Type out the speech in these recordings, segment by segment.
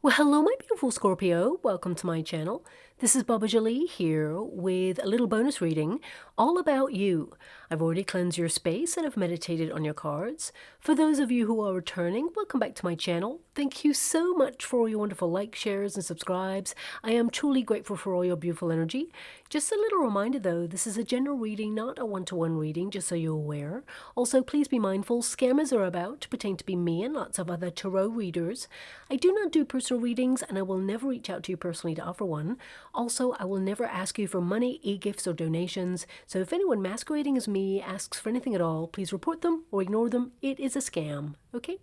Well, hello, my beautiful Scorpio. Welcome to my channel. This is Baba Jolie here with a little bonus reading all about you. I've already cleansed your space and have meditated on your cards. For those of you who are returning, welcome back to my channel. Thank you so much for all your wonderful likes, shares, and subscribes. I am truly grateful for all your beautiful energy. Just a little reminder though, this is a general reading, not a one-to-one reading, just so you're aware. Also, please be mindful, scammers are about to pretend to be me and lots of other tarot readers. I do not do personal readings and I will never reach out to you personally to offer one. Also, I will never ask you for money, e-gifts, or donations. So if anyone masquerading as me asks for anything at all, please report them or ignore them. It is a scam. Okay?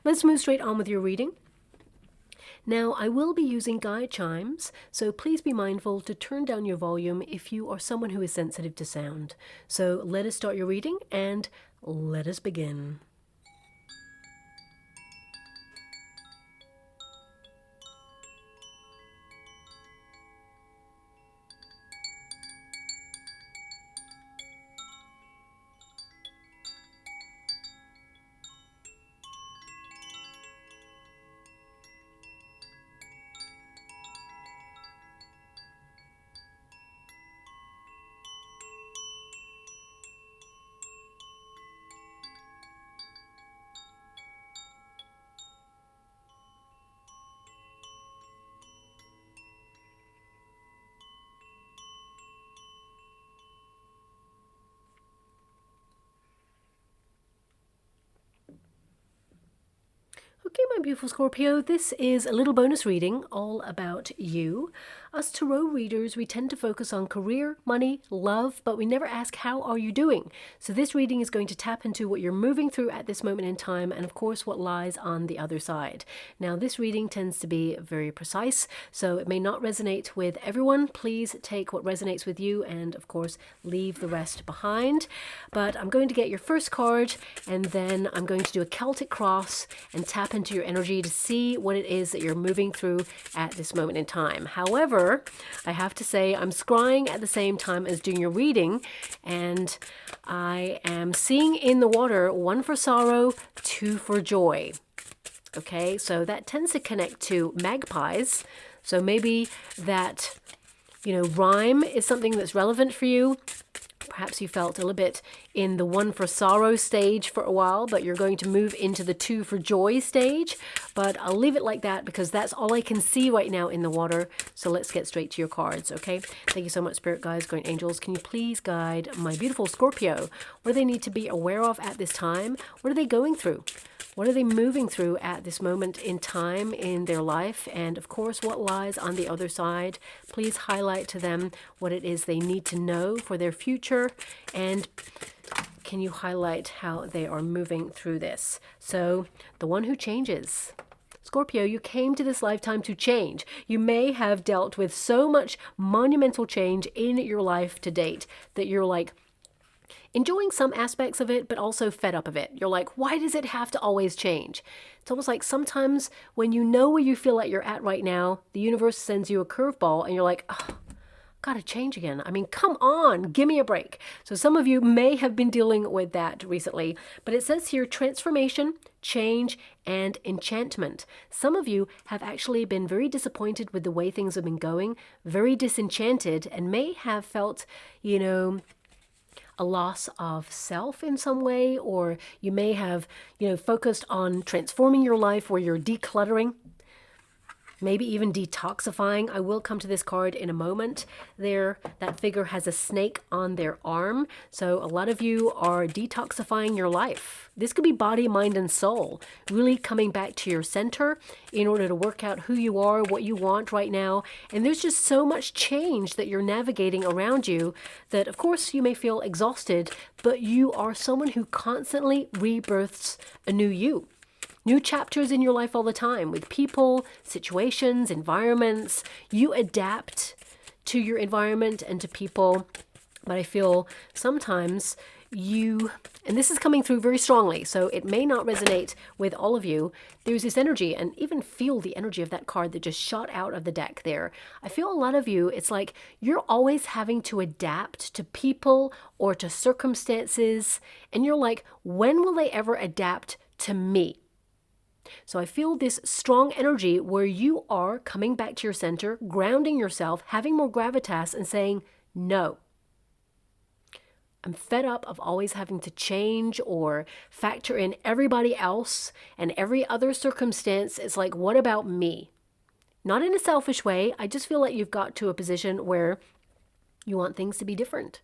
Let's move straight on with your reading. Now, I will be using guide chimes, so please be mindful to turn down your volume if you are someone who is sensitive to sound. So let us start your reading and let us begin. Okay, my beautiful Scorpio, this is a little bonus reading all about you. Us tarot readers, we tend to focus on career, money, love, but we never ask how are you doing. So this reading is going to tap into what you're moving through at this moment in time and of course what lies on the other side. Now this reading tends to be very precise, so it may not resonate with everyone. Please take what resonates with you and of course leave the rest behind. But I'm going to get your first card and then I'm going to do a Celtic cross and tap into your energy to see what it is that you're moving through at this moment in time. However, I have to say I'm scrying at the same time as doing your reading, and I am seeing in the water 1 for sorrow, 2 for joy. Okay, so that tends to connect to magpies. So maybe that, rhyme is something that's relevant for you. Perhaps you felt a little bit in the 1 for sorrow stage for a while, but you're going to move into the 2 for joy stage. But I'll leave it like that because that's all I can see right now in the water. So let's get straight to your cards, okay? Thank you so much, Spirit Guides, Guardian Angels. Can you please guide my beautiful Scorpio? What do they need to be aware of at this time? What are they going through? What are they moving through at this moment in time in their life? And of course, what lies on the other side? Please highlight to them what it is they need to know for their future. And can you highlight how they are moving through this? So, the one who changes. Scorpio, you came to this lifetime to change. You may have dealt with so much monumental change in your life to date that you're like, enjoying some aspects of it, but also fed up of it. You're like, why does it have to always change? It's almost like sometimes when you know where you feel like you're at right now, the universe sends you a curveball and you're like, oh, gotta change again. I mean, come on, give me a break. So some of you may have been dealing with that recently, but it says here transformation, change, and enchantment. Some of you have actually been very disappointed with the way things have been going, very disenchanted, and may have felt, a loss of self in some way, or you may have, focused on transforming your life where you're decluttering, maybe even detoxifying. I will come to this card in a moment. There, that figure has a snake on their arm. So a lot of you are detoxifying your life. This could be body, mind, and soul. Really coming back to your center in order to work out who you are, what you want right now. And there's just so much change that you're navigating around you that, of course, you may feel exhausted, but you are someone who constantly rebirths a new you. New chapters in your life all the time with people, situations, environments. You adapt to your environment and to people. But I feel sometimes and this is coming through very strongly, so it may not resonate with all of you. There's this energy, and even feel the energy of that card that just shot out of the deck there. I feel a lot of you, it's like you're always having to adapt to people or to circumstances. And you're like, when will they ever adapt to me? So I feel this strong energy where you are coming back to your center, grounding yourself, having more gravitas and saying, no. I'm fed up of always having to change or factor in everybody else and every other circumstance. It's like, what about me? Not in a selfish way. I just feel like you've got to a position where you want things to be different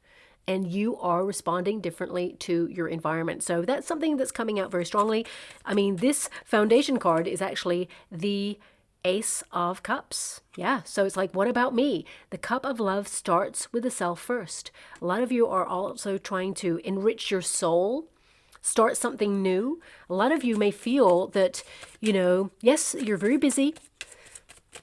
and you are responding differently to your environment. So that's something that's coming out very strongly. I mean, this foundation card is actually the Ace of Cups. Yeah, so it's like, what about me? The cup of love starts with the self first. A lot of you are also trying to enrich your soul, start something new. A lot of you may feel that, you know, yes, you're very busy,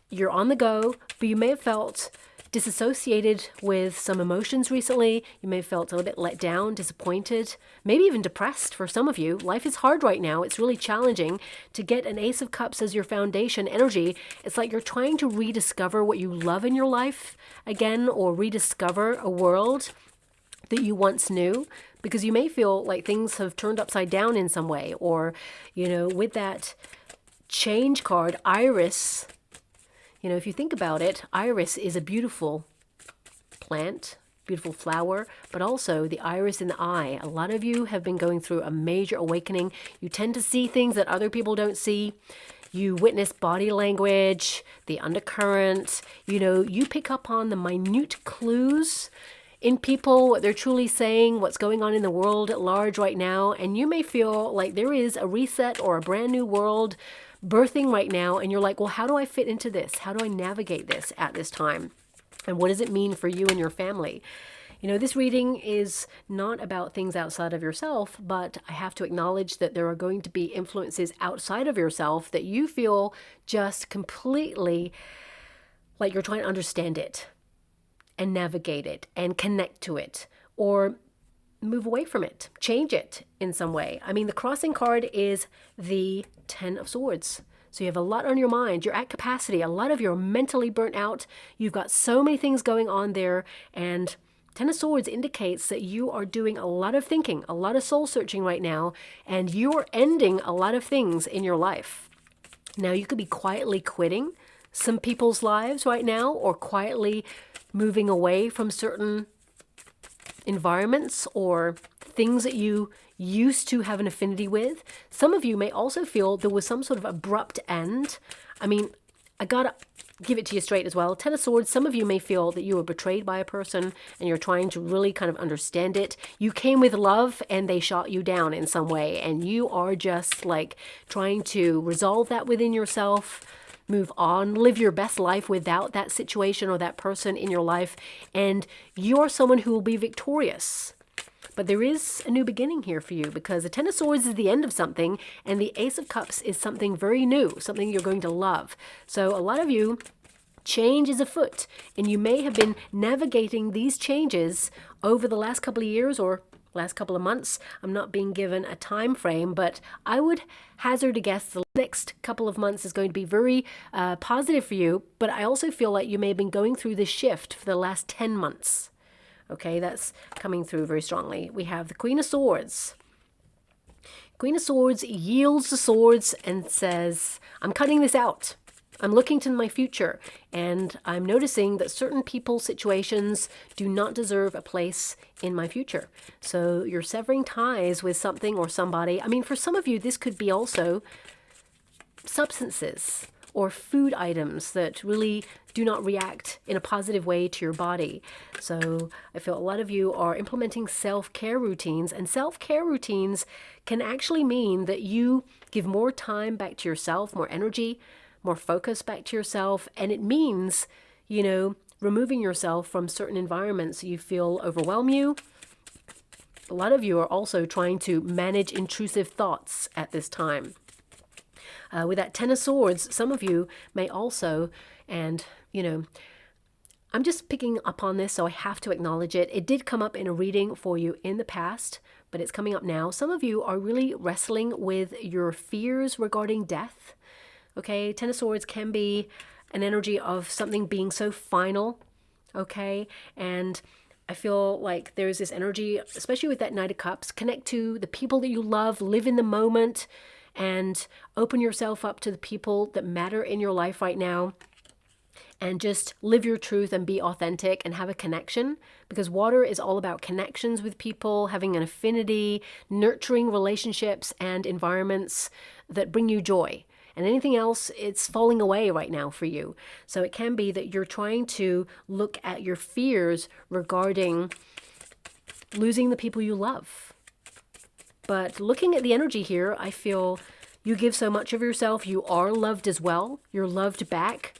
you're on the go, but you may have felt disassociated with some emotions recently. You may have felt a little bit let down, disappointed, maybe even depressed for some of you. Life is hard right now. It's really challenging to get an Ace of Cups as your foundation energy. It's like you're trying to rediscover what you love in your life again, or rediscover a world that you once knew, because you may feel like things have turned upside down in some way. Or, you know, with that change card, Iris, you know, if you think about it, iris is a beautiful plant, beautiful flower, but also the iris in the eye. A lot of you have been going through a major awakening. You tend to see things that other people don't see. You witness body language, the undercurrent. You know, you pick up on the minute clues in people, what they're truly saying, what's going on in the world at large right now. And you may feel like there is a reset or a brand new world birthing right now, and you're like, well, how do I fit into this? How do I navigate this at this time? And what does it mean for you and your family? You know, this reading is not about things outside of yourself, but I have to acknowledge that there are going to be influences outside of yourself that you feel just completely like you're trying to understand it and navigate it and connect to it, or move away from it, change it in some way. I mean, the crossing card is the 10 of Swords. So you have a lot on your mind. You're at capacity. A lot of you are mentally burnt out. You've got so many things going on there. And 10 of Swords indicates that you are doing a lot of thinking, a lot of soul searching right now, and you're ending a lot of things in your life. Now, you could be quietly quitting some people's lives right now, or quietly moving away from certain environments or things that you used to have an affinity with. Some of you may also feel there was some sort of abrupt end. I mean, I gotta give it to you straight as well. 10 of Swords, some of you may feel that you were betrayed by a person and you're trying to really kind of understand it. You came with love and they shot you down in some way, and you are just like trying to resolve that within yourself, move on, live your best life without that situation or that person in your life, and you're someone who will be victorious. But there is a new beginning here for you, because the 10 of Swords is the end of something, and the Ace of Cups is something very new, something you're going to love. So a lot of you, change is afoot, and you may have been navigating these changes over the last couple of years or last couple of months. I'm not being given a time frame, but I would hazard a guess the next couple of months is going to be very positive for you. But I also feel like you may have been going through this shift for the last 10 months. Okay, that's coming through very strongly. We have the Queen of Swords. Queen of Swords yields the swords and says, I'm cutting this out. I'm looking to my future, and I'm noticing that certain people, situations do not deserve a place in my future. So you're severing ties with something or somebody. I mean, for some of you, this could be also substances or food items that really do not react in a positive way to your body. So I feel a lot of you are implementing self-care routines, and self-care routines can actually mean that you give more time back to yourself, more energy, more focus back to yourself. And it means, you know, removing yourself from certain environments you feel overwhelm you. A lot of you are also trying to manage intrusive thoughts at this time. With that 10 of Swords, some of you may also, and, you know, I'm just picking up on this, so I have to acknowledge it. It did come up in a reading for you in the past, but it's coming up now. Some of you are really wrestling with your fears regarding death. Okay, 10 of Swords can be an energy of something being so final, okay? And I feel like there's this energy, especially with that Knight of Cups, connect to the people that you love, live in the moment, and open yourself up to the people that matter in your life right now, and just live your truth and be authentic and have a connection, because water is all about connections with people, having an affinity, nurturing relationships and environments that bring you joy. And anything else, it's falling away right now for you. So it can be that you're trying to look at your fears regarding losing the people you love. But looking at the energy here, I feel you give so much of yourself. You are loved as well. You're loved back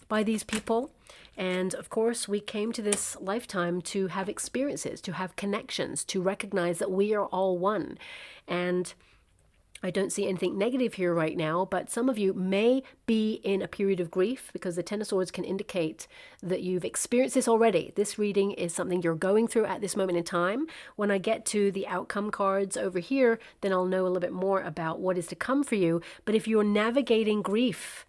by these people. And of course, we came to this lifetime to have experiences, to have connections, to recognize that we are all one. And I don't see anything negative here right now, but some of you may be in a period of grief, because the Ten of Swords can indicate that you've experienced this already. This reading is something you're going through at this moment in time. When I get to the outcome cards over here, then I'll know a little bit more about what is to come for you. But if you're navigating grief,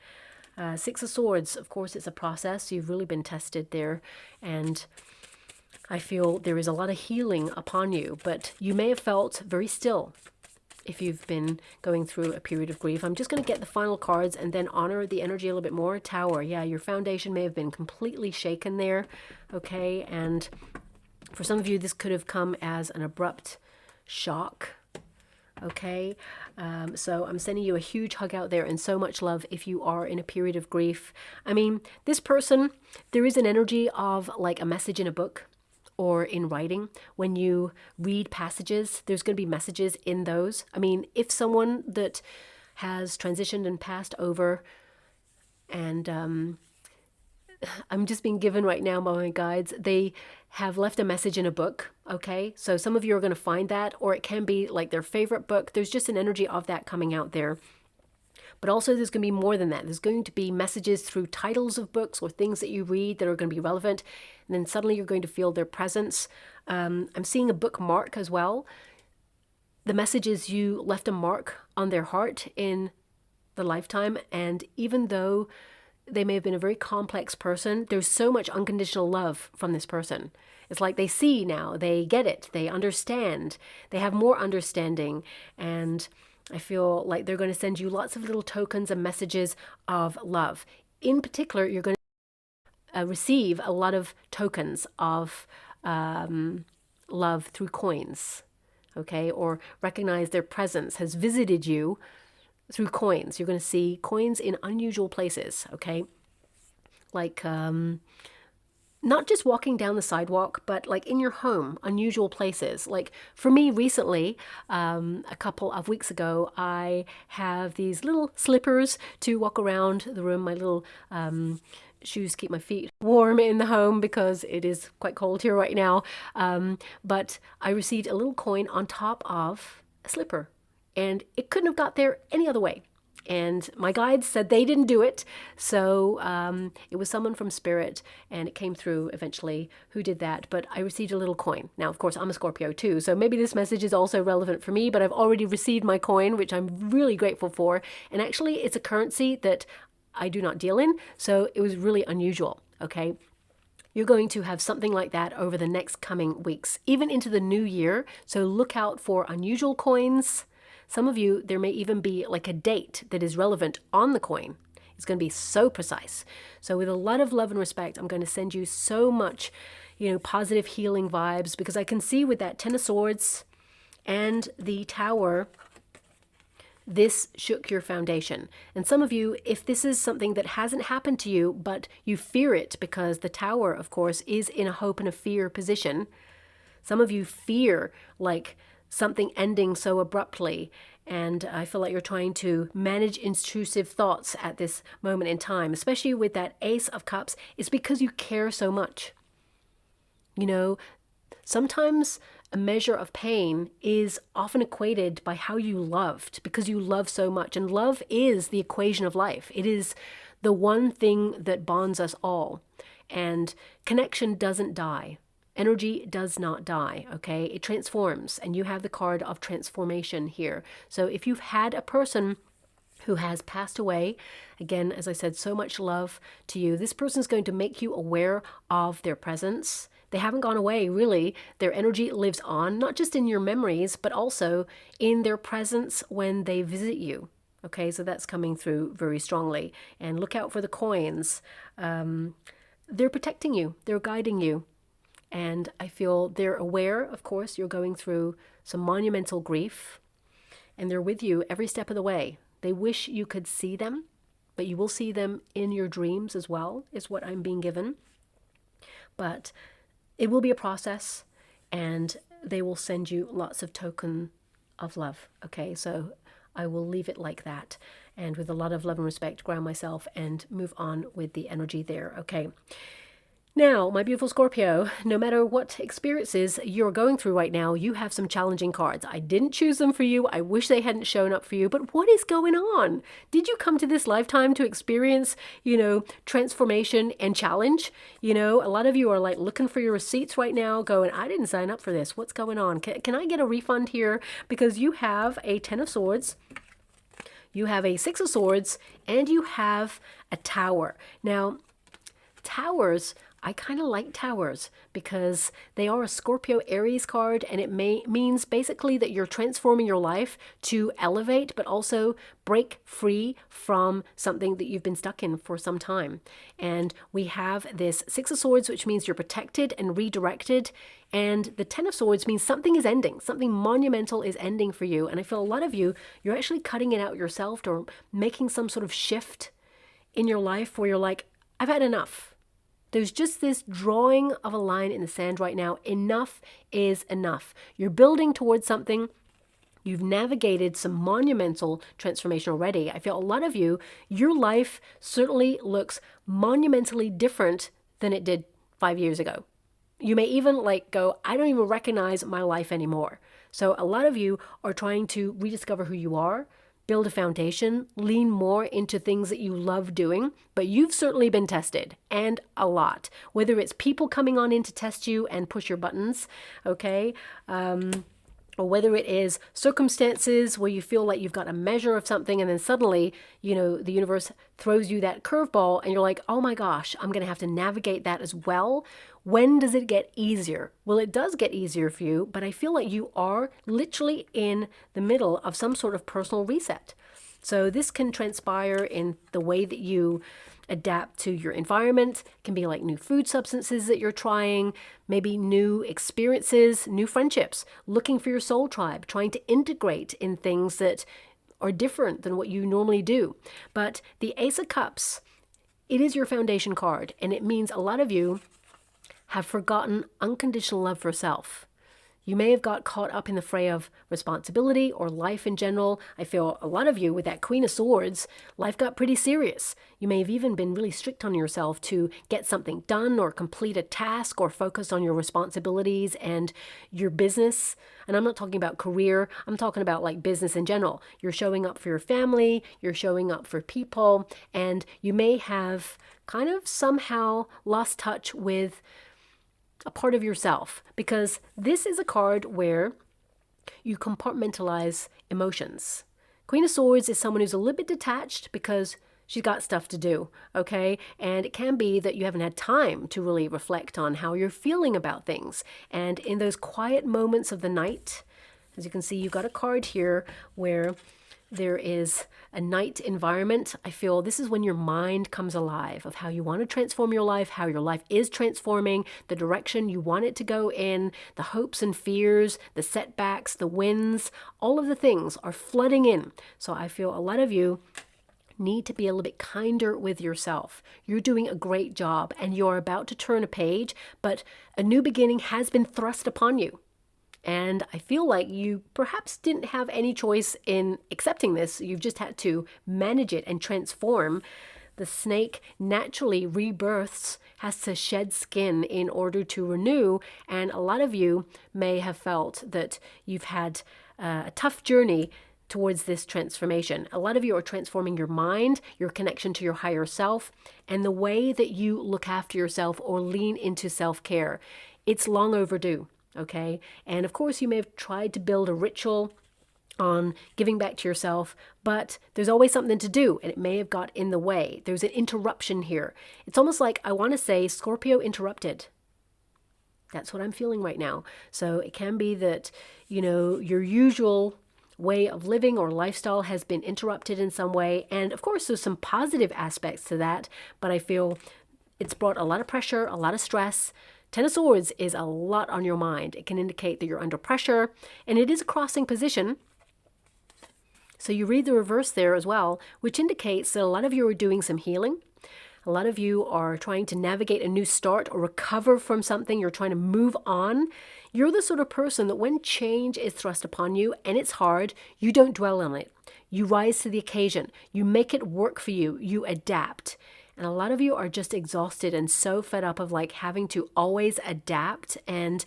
Six of Swords, of course, it's a process. You've really been tested there. And I feel there is a lot of healing upon you, but you may have felt very still if you've been going through a period of grief. I'm just going to get the final cards and then honor the energy a little bit more. Tower, yeah, your foundation may have been completely shaken there, okay? And for some of you, this could have come as an abrupt shock, okay? So I'm sending you a huge hug out there and so much love if you are in a period of grief. I mean, this person, there is an energy of like a message in a book or in writing. When you read passages, there's going to be messages in those. I mean, if someone that has transitioned and passed over, and I'm just being given right now by my guides, they have left a message in a book, okay? So some of you are going to find that, or it can be like their favorite book. There's just an energy of that coming out there. But also there's going to be more than that. There's going to be messages through titles of books or things that you read that are going to be relevant. And then suddenly you're going to feel their presence. I'm seeing a bookmark as well. The message is you left a mark on their heart in the lifetime. And even though they may have been a very complex person, there's so much unconditional love from this person. It's like they see now, they get it, they understand, they have more understanding. And I feel like they're going to send you lots of little tokens and messages of love. In particular, you're going to receive a lot of tokens of love through coins, okay? Or recognize their presence has visited you through coins. You're going to see coins in unusual places, okay? Like not just walking down the sidewalk, but like in your home, unusual places. Like for me recently, a couple of weeks ago, I have these little slippers to walk around the room. My little shoes keep my feet warm in the home because it is quite cold here right now. But I received a little coin on top of a slipper, and it couldn't have got there any other way. And my guides said they didn't do it. So it was someone from Spirit, and it came through eventually who did that. But I received a little coin. Now, of course, I'm a Scorpio too. So maybe this message is also relevant for me, but I've already received my coin, which I'm really grateful for. And actually, it's a currency that I do not deal in. So it was really unusual, okay? You're going to have something like that over the next coming weeks, even into the new year. So look out for unusual coins. Some of you, there may even be like a date that is relevant on the coin. It's going to be so precise. So with a lot of love and respect, I'm going to send you so much, positive healing vibes, because I can see with that Ten of Swords and the Tower, this shook your foundation. And some of you, if this is something that hasn't happened to you, but you fear it because the Tower, of course, is in a hope and a fear position. Some of you fear like something ending so abruptly, and I feel like you're trying to manage intrusive thoughts at this moment in time, especially with that Ace of Cups. It's because you care so much. Sometimes a measure of pain is often equated by how you loved, because you love so much. And love is the equation of life. It is the one thing that bonds us all. And connection doesn't die. Energy does not die, okay? It transforms, and you have the card of transformation here. So if you've had a person who has passed away, again, as I said, so much love to you, this person is going to make you aware of their presence. They haven't gone away, really. Their energy lives on, not just in your memories, but also in their presence when they visit you. Okay, so that's coming through very strongly. And look out for the coins. They're protecting you. They're guiding you. And I feel they're aware, of course, you're going through some monumental grief. And they're with you every step of the way. They wish you could see them, but you will see them in your dreams as well, is what I'm being given. But it will be a process, and they will send you lots of token of love. Okay, so I will leave it like that, and with a lot of love and respect, ground myself and move on with the energy there. Okay. Now, my beautiful Scorpio, no matter what experiences you're going through right now, you have some challenging cards. I didn't choose them for you. I wish they hadn't shown up for you, but what is going on? Did you come to this lifetime to experience, transformation and challenge? A lot of you are like looking for your receipts right now going, I didn't sign up for this. What's going on? Can I get a refund here? Because you have a 10 of Swords. You have a 6 of Swords, and you have a Tower. Now, Towers, I kind of like Towers because they are a Scorpio Aries card, and it means basically that you're transforming your life to elevate, but also break free from something that you've been stuck in for some time. And we have this 6 of Swords, which means you're protected and redirected. And the 10 of Swords means something is ending. Something monumental is ending for you. And I feel a lot of you, you're actually cutting it out yourself or making some sort of shift in your life where you're like, I've had enough. There's just this drawing of a line in the sand right now. Enough is enough. You're building towards something. You've navigated some monumental transformation already. I feel a lot of you, your life certainly looks monumentally different than it did 5 years ago. You may even go, I don't even recognize my life anymore. So a lot of you are trying to rediscover who you are, build a foundation, lean more into things that you love doing, but you've certainly been tested, and a lot. Whether it's people coming on in to test you and push your buttons, okay? Or whether it is circumstances where you feel like you've got a measure of something and then suddenly, the universe throws you that curveball and you're like, oh my gosh, I'm going to have to navigate that as well. When does it get easier? Well, it does get easier for you, but I feel like you are literally in the middle of some sort of personal reset. So this can transpire in the way that you adapt to your environment. It can be like new food substances that you're trying, maybe new experiences, new friendships, looking for your soul tribe, trying to integrate in things that are different than what you normally do. But the Ace of Cups, it is your foundation card, and it means a lot of you have forgotten unconditional love for self. You may have got caught up in the fray of responsibility or life in general. I feel a lot of you with that Queen of Swords, life got pretty serious. You may have even been really strict on yourself to get something done or complete a task or focus on your responsibilities and your business. And I'm not talking about career. I'm talking about business in general. You're showing up for your family. You're showing up for people. And you may have kind of somehow lost touch with a part of yourself, because this is a card where you compartmentalize emotions. Queen of Swords is someone who's a little bit detached because she's got stuff to do, okay? And it can be that you haven't had time to really reflect on how you're feeling about things. And in those quiet moments of the night, as you can see, you've got a card here where there is a night environment. I feel this is when your mind comes alive of how you want to transform your life, how your life is transforming, the direction you want it to go in, the hopes and fears, the setbacks, the wins, all of the things are flooding in. So I feel a lot of you need to be a little bit kinder with yourself. You're doing a great job and you're about to turn a page, but a new beginning has been thrust upon you. And I feel like you perhaps didn't have any choice in accepting this. You've just had to manage it and transform. The snake naturally rebirths, has to shed skin in order to renew. And a lot of you may have felt that you've had a tough journey towards this transformation. A lot of you are transforming your mind, your connection to your higher self, and the way that you look after yourself or lean into self-care. It's long overdue. Okay. And of course, you may have tried to build a ritual on giving back to yourself, but there's always something to do and it may have got in the way. There's an interruption here. It's almost like I want to say Scorpio interrupted. That's what I'm feeling right now. So it can be that, your usual way of living or lifestyle has been interrupted in some way. And of course, there's some positive aspects to that, but I feel it's brought a lot of pressure, a lot of stress. Ten of Swords is a lot on your mind. It can indicate that you're under pressure, and it is a crossing position. So you read the reverse there as well, which indicates that a lot of you are doing some healing. A lot of you are trying to navigate a new start or recover from something. You're trying to move on. You're the sort of person that when change is thrust upon you and it's hard, you don't dwell on it. You rise to the occasion. You make it work for you. You adapt. And a lot of you are just exhausted and so fed up of like having to always adapt, and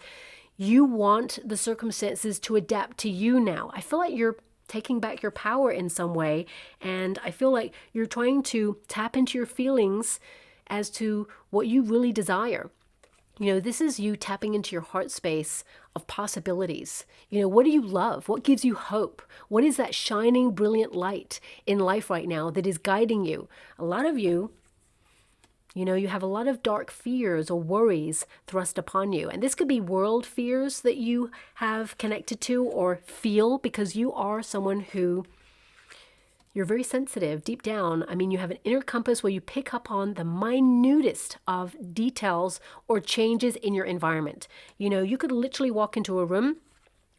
you want the circumstances to adapt to you now. I feel like you're taking back your power in some way, and I feel like you're trying to tap into your feelings as to what you really desire. This is you tapping into your heart space of possibilities. What do you love? What gives you hope? What is that shining, brilliant light in life right now that is guiding you? A lot of you, you have a lot of dark fears or worries thrust upon you. And this could be world fears that you have connected to or feel, because you are someone who, you're very sensitive deep down. I mean, you have an inner compass where you pick up on the minutest of details or changes in your environment. You could literally walk into a room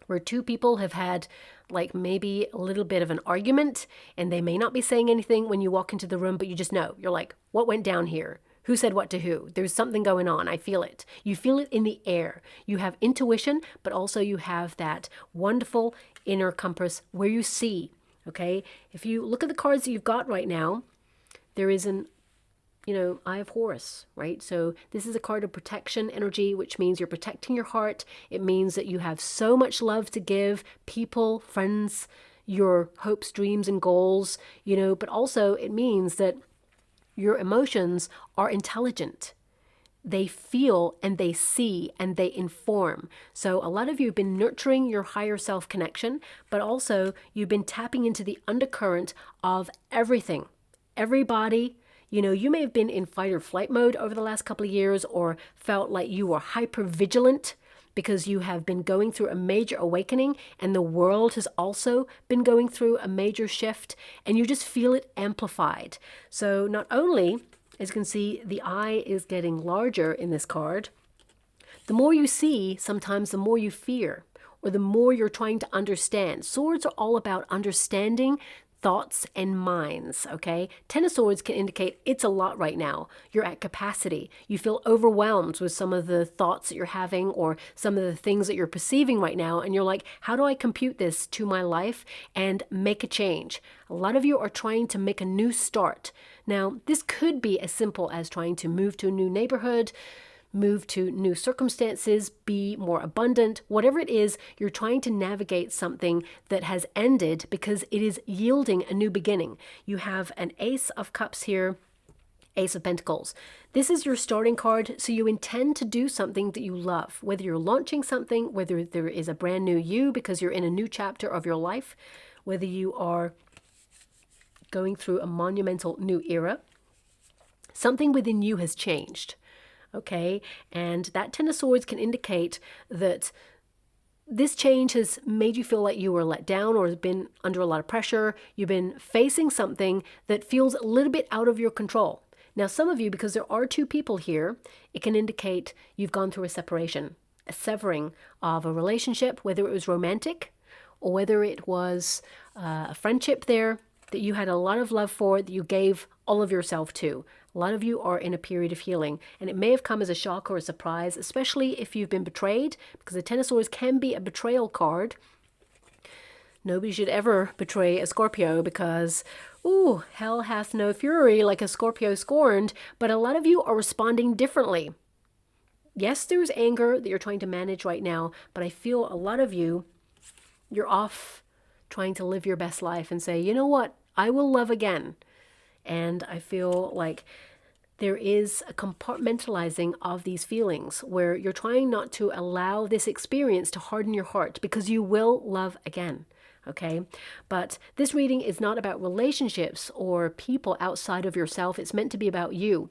where two people have had like maybe a little bit of an argument, and they may not be saying anything when you walk into the room, but you just know. You're like, what went down here? Who said what to who? There's something going on. I feel it. You feel it in the air. You have intuition, but also you have that wonderful inner compass where you see, okay? If you look at the cards that you've got right now, there is an, Eye of Horus, right? So this is a card of protection energy, which means you're protecting your heart. It means that you have so much love to give people, friends, your hopes, dreams, and goals, but also it means that your emotions are intelligent. They feel and they see and they inform. So a lot of you have been nurturing your higher self connection, but also you've been tapping into the undercurrent of everything. Everybody, you may have been in fight or flight mode over the last couple of years, or felt like you were hyper vigilant because you have been going through a major awakening, and the world has also been going through a major shift, and you just feel it amplified. So not only, as you can see, the eye is getting larger in this card, the more you see, sometimes the more you fear, or the more you're trying to understand. Swords are all about understanding thoughts and minds, okay? Ten of Swords can indicate it's a lot right now. You're at capacity. You feel overwhelmed with some of the thoughts that you're having or some of the things that you're perceiving right now, and you're like, how do I compute this to my life and make a change? A lot of you are trying to make a new start. Now, this could be as simple as trying to move to a new neighborhood, move to new circumstances, be more abundant, whatever it is, you're trying to navigate something that has ended because it is yielding a new beginning. You have an Ace of Cups here, Ace of Pentacles. This is your starting card, so you intend to do something that you love, whether you're launching something, whether there is a brand new you because you're in a new chapter of your life, whether you are going through a monumental new era. Something within you has changed. Okay, and that Ten of Swords can indicate that this change has made you feel like you were let down or has been under a lot of pressure. You've been facing something that feels a little bit out of your control. Now, some of you, because there are two people here, it can indicate you've gone through a separation, a severing of a relationship, whether it was romantic or whether it was a friendship there that you had a lot of love for, that you gave all of yourself to. A lot of you are in a period of healing, and it may have come as a shock or a surprise, especially if you've been betrayed, because the Ten of Swords can be a betrayal card. Nobody should ever betray a Scorpio because, ooh, hell hath no fury like a Scorpio scorned, but a lot of you are responding differently. Yes, there's anger that you're trying to manage right now, but I feel a lot of you, you're off trying to live your best life and say, you know what, I will love again. And I feel like there is a compartmentalizing of these feelings where you're trying not to allow this experience to harden your heart, because you will love again. Okay, but this reading is not about relationships or people outside of yourself. It's meant to be about you.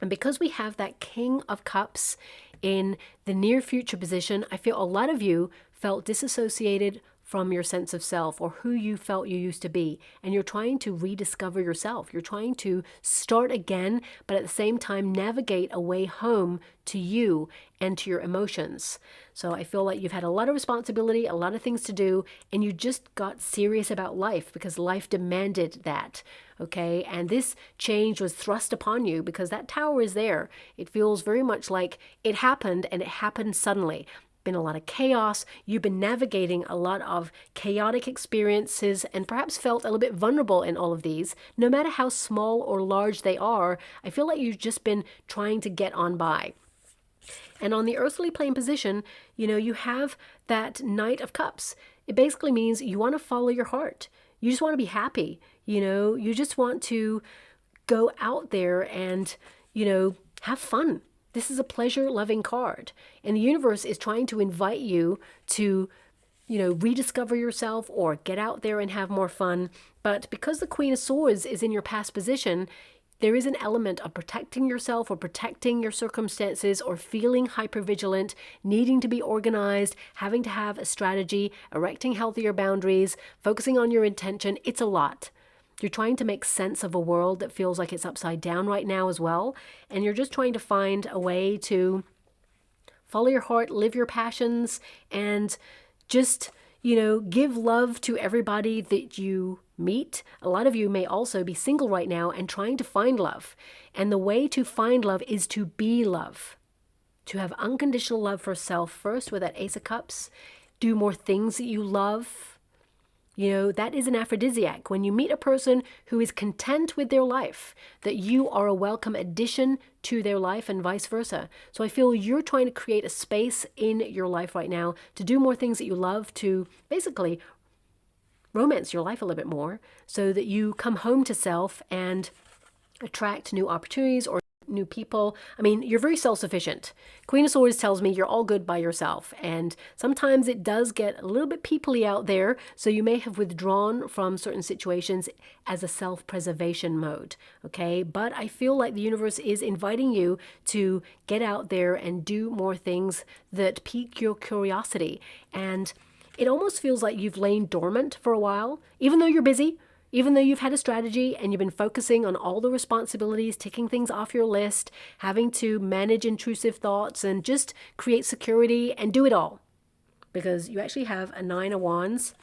And because we have that King of Cups in the near future position, I feel a lot of you felt disassociated from your sense of self or who you felt you used to be. And you're trying to rediscover yourself. You're trying to start again, but at the same time navigate a way home to you and to your emotions. So I feel like you've had a lot of responsibility, a lot of things to do, and you just got serious about life because life demanded that. Okay, and this change was thrust upon you because that tower is there. It feels very much like it happened, and it happened suddenly. Been a lot of chaos. You've been navigating a lot of chaotic experiences and perhaps felt a little bit vulnerable in all of these. No matter how small or large they are, I feel like you've just been trying to get on by. And on the earthly plane position, you have that Knight of Cups. It basically means you want to follow your heart. You just want to be happy. You just want to go out there and, have fun. This is a pleasure-loving card. And the universe is trying to invite you to, rediscover yourself or get out there and have more fun. But because the Queen of Swords is in your past position, there is an element of protecting yourself or protecting your circumstances or feeling hypervigilant, needing to be organized, having to have a strategy, erecting healthier boundaries, focusing on your intention. It's a lot. You're trying to make sense of a world that feels like it's upside down right now as well. And you're just trying to find a way to follow your heart, live your passions, and just, give love to everybody that you meet. A lot of you may also be single right now and trying to find love. And the way to find love is to be love. To have unconditional love for self first with that Ace of Cups. Do more things that you love. That is an aphrodisiac. When you meet a person who is content with their life, that you are a welcome addition to their life and vice versa. So I feel you're trying to create a space in your life right now to do more things that you love, to basically romance your life a little bit more so that you come home to self and attract new opportunities or new people. I mean, you're very self-sufficient. Queen of Swords tells me you're all good by yourself. And sometimes it does get a little bit people-y out there. So you may have withdrawn from certain situations as a self-preservation mode. Okay. But I feel like the universe is inviting you to get out there and do more things that pique your curiosity. And it almost feels like you've lain dormant for a while, even though you're busy. Even though you've had a strategy and you've been focusing on all the responsibilities, ticking things off your list, having to manage intrusive thoughts and just create security and do it all. Because you actually have a 9 of Wands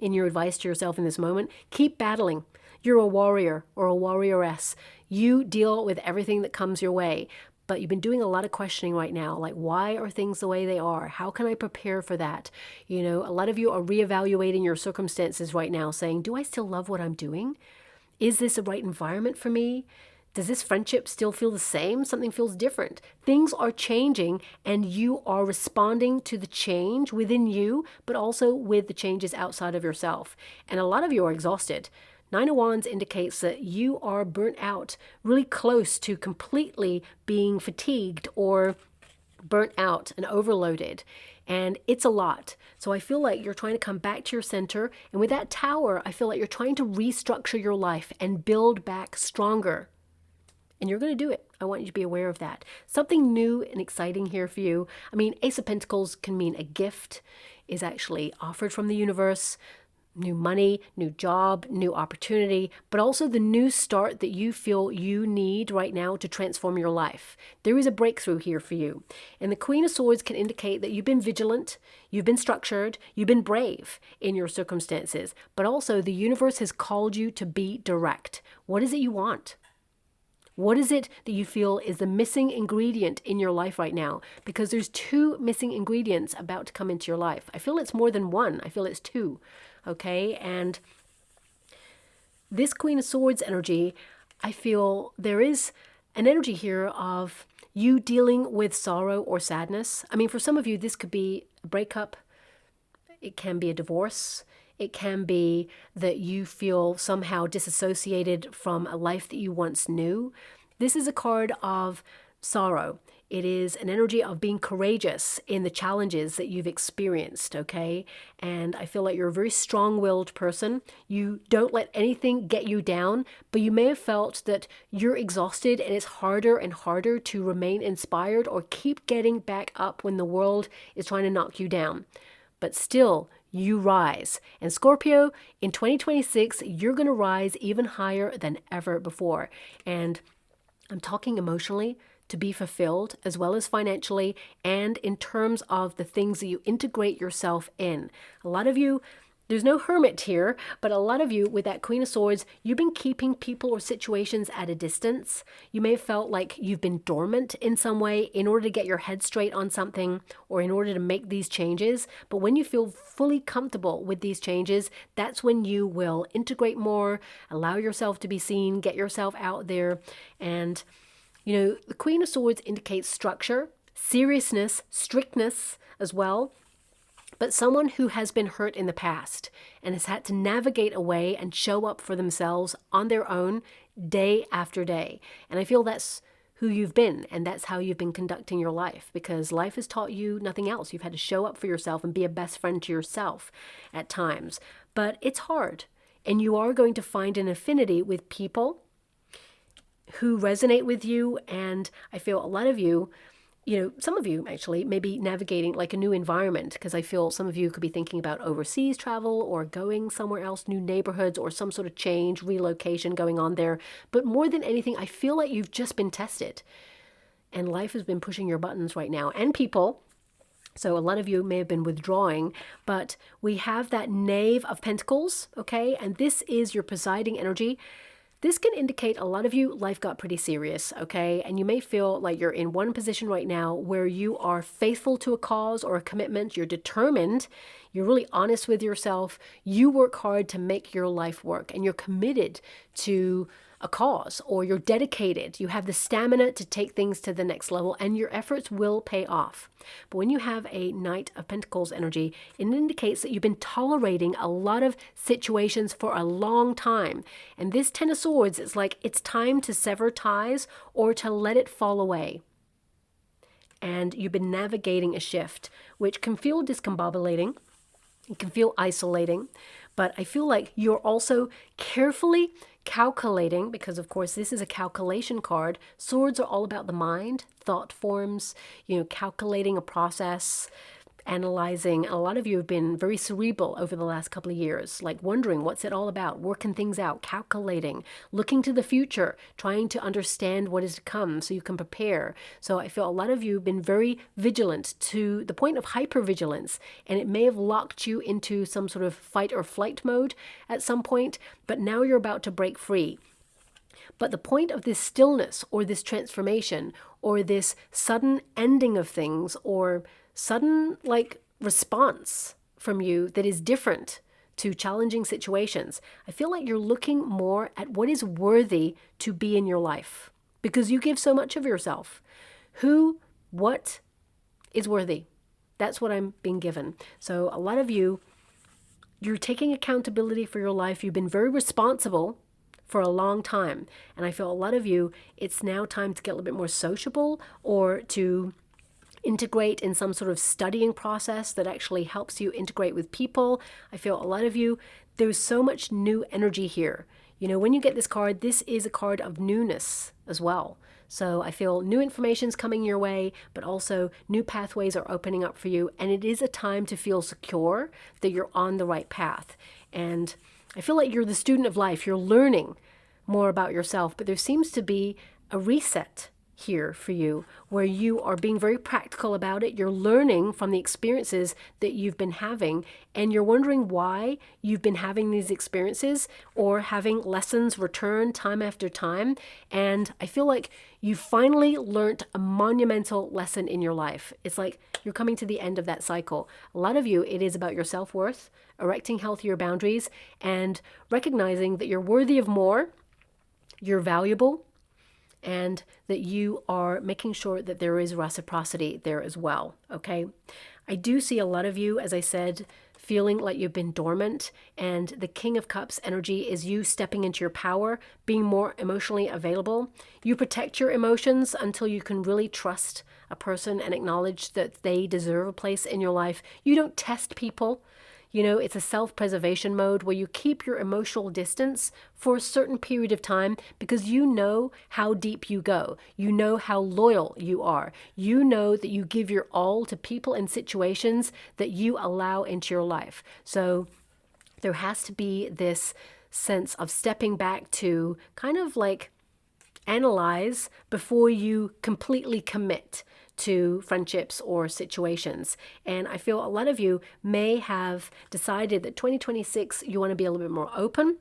in your advice to yourself in this moment. Keep battling. You're a warrior or a warrioress. You deal with everything that comes your way. But you've been doing a lot of questioning right now, like why are things the way they are? How can I prepare for that? A lot of you are reevaluating your circumstances right now, saying, do I still love what I'm doing? Is this the right environment for me? Does this friendship still feel the same? Something feels different. Things are changing and you are responding to the change within you, but also with the changes outside of yourself. And a lot of you are exhausted. 9 of Wands indicates that you are burnt out, really close to completely being fatigued or burnt out and overloaded. And it's a lot. So I feel like you're trying to come back to your center. And with that Tower, I feel like you're trying to restructure your life and build back stronger. And you're going to do it. I want you to be aware of that. Something new and exciting here for you. I mean, Ace of Pentacles can mean a gift is actually offered from the universe. New money, new job, new opportunity, but also the new start that you feel you need right now to transform your life. There is a breakthrough here for you. And the Queen of Swords can indicate that you've been vigilant, you've been structured, you've been brave in your circumstances, but also the universe has called you to be direct. What is it you want? What is it that you feel is the missing ingredient in your life right now? Because there's 2 missing ingredients about to come into your life. I feel it's more than 1. I feel it's 2. Okay, and this Queen of Swords energy, I feel there is an energy here of you dealing with sorrow or sadness. I mean, for some of you, this could be a breakup. It can be a divorce. It can be that you feel somehow disassociated from a life that you once knew. This is a card of sorrow. It is an energy of being courageous in the challenges that you've experienced, okay? And I feel like you're a very strong-willed person. You don't let anything get you down, but you may have felt that you're exhausted and it's harder and harder to remain inspired or keep getting back up when the world is trying to knock you down. But still, you rise. And Scorpio, in 2026, you're going to rise even higher than ever before. And I'm talking emotionally, to be fulfilled, as well as financially, and in terms of the things that you integrate yourself in. A lot of you, there's no hermit here, but a lot of you with that Queen of Swords, you've been keeping people or situations at a distance. You may have felt like you've been dormant in some way in order to get your head straight on something or in order to make these changes. But when you feel fully comfortable with these changes, that's when you will integrate more, allow yourself to be seen, get yourself out there. And you know, the Queen of Swords indicates structure, seriousness, strictness as well, but someone who has been hurt in the past and has had to navigate away and show up for themselves on their own day after day. And I feel that's who you've been, and that's how you've been conducting your life, because life has taught you nothing else. You've had to show up for yourself and be a best friend to yourself at times. But it's hard, and you are going to find an affinity with people who resonate with you. And I feel a lot of you, you know, some of you actually may be navigating like a new environment, because I feel some of you could be thinking about overseas travel or going somewhere else, new neighborhoods or some sort of change, relocation going on there. But more than anything, I feel like you've just been tested and life has been pushing your buttons right now, and people. So a lot of you may have been withdrawing, but we have that Knave of Pentacles, okay? And this is your presiding energy. This can indicate a lot of you, life got pretty serious, okay? And you may feel like you're in one position right now where you are faithful to a cause or a commitment. You're determined. You're really honest with yourself. You work hard to make your life work, and you're committed to a cause, or you're dedicated. You have the stamina to take things to the next level, and your efforts will pay off. But when you have a Knight of Pentacles energy, it indicates that you've been tolerating a lot of situations for a long time. And this Ten of Swords is like it's time to sever ties or to let it fall away. And you've been navigating a shift, which can feel discombobulating. It can feel isolating. But I feel like you're also carefully calculating, because of course this is a calculation card. Swords are all about the mind, thought forms, you know, calculating a process, analyzing. A lot of you have been very cerebral over the last couple of years, like wondering what's it all about, working things out, calculating, looking to the future, trying to understand what is to come so you can prepare. So I feel a lot of you have been very vigilant to the point of hypervigilance, and it may have locked you into some sort of fight or flight mode at some point, but now you're about to break free. But the point of this stillness or this transformation or this sudden ending of things or sudden like response from you that is different to challenging situations, I feel like you're looking more at what is worthy to be in your life, because you give so much of yourself. Who, what is worthy? That's what I'm being given. So a lot of you, you're taking accountability for your life. You've been very responsible for a long time. And I feel a lot of you, it's now time to get a little bit more sociable or to integrate in some sort of studying process that actually helps you integrate with people. I feel a lot of you, there's so much new energy here. You know, when you get this card, this is a card of newness as well. So I feel new information's coming your way, but also new pathways are opening up for you. And it is a time to feel secure that you're on the right path. And I feel like you're the student of life. You're learning more about yourself, but there seems to be a reset here for you where you are being very practical about it. You're learning from the experiences that you've been having, and you're wondering why you've been having these experiences or having lessons return time after time. And I feel like you finally learned a monumental lesson in your life. It's like you're coming to the end of that cycle. A lot of you, it is about your self-worth, erecting healthier boundaries, and recognizing that you're worthy of more, you're valuable, and that you are making sure that there is reciprocity there as well, okay? I do see a lot of you, as I said, feeling like you've been dormant, and the King of Cups energy is you stepping into your power, being more emotionally available. You protect your emotions until you can really trust a person and acknowledge that they deserve a place in your life. You don't test people. You know, it's a self-preservation mode where you keep your emotional distance for a certain period of time because you know how deep you go. You know how loyal you are. You know that you give your all to people and situations that you allow into your life. So there has to be this sense of stepping back to kind of like analyze before you completely commit to friendships or situations. And I feel a lot of you may have decided that 2026, you want to be a little bit more open.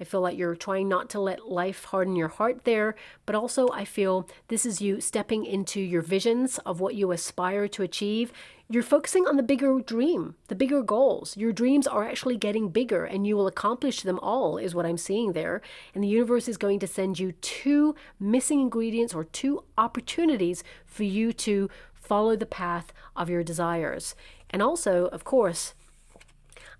I feel like you're trying not to let life harden your heart there, but also I feel this is you stepping into your visions of what you aspire to achieve. You're focusing on the bigger dream, the bigger goals. Your dreams are actually getting bigger and you will accomplish them all, is what I'm seeing there. And the universe is going to send you 2 missing ingredients or 2 opportunities for you to follow the path of your desires. And also, of course,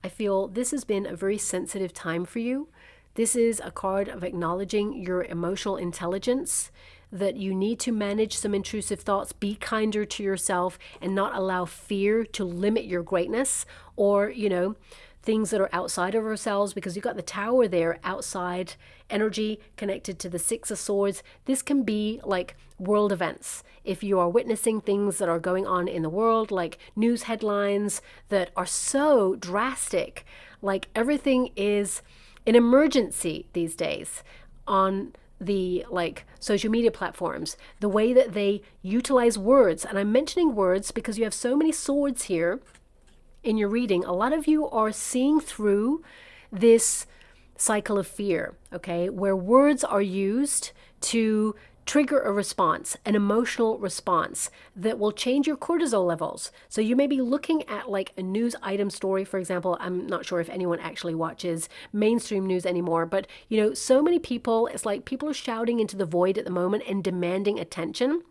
I feel this has been a very sensitive time for you. This is a card of acknowledging your emotional intelligence, that you need to manage some intrusive thoughts, be kinder to yourself, and not allow fear to limit your greatness or, you know, things that are outside of ourselves, because you've got the Tower there, outside energy connected to the 6 of Swords. This can be like world events. If you are witnessing things that are going on in the world, like news headlines that are so drastic, like everything is an emergency these days on the like social media platforms, the way that they utilize words. And I'm mentioning words because you have so many swords here in your reading. A lot of you are seeing through this cycle of fear, okay, where words are used to trigger a response, an emotional response that will change your cortisol levels. So you may be looking at like a news item story, for example. I'm not sure if anyone actually watches mainstream news anymore, but you know, so many people, it's like people are shouting into the void at the moment and demanding attention.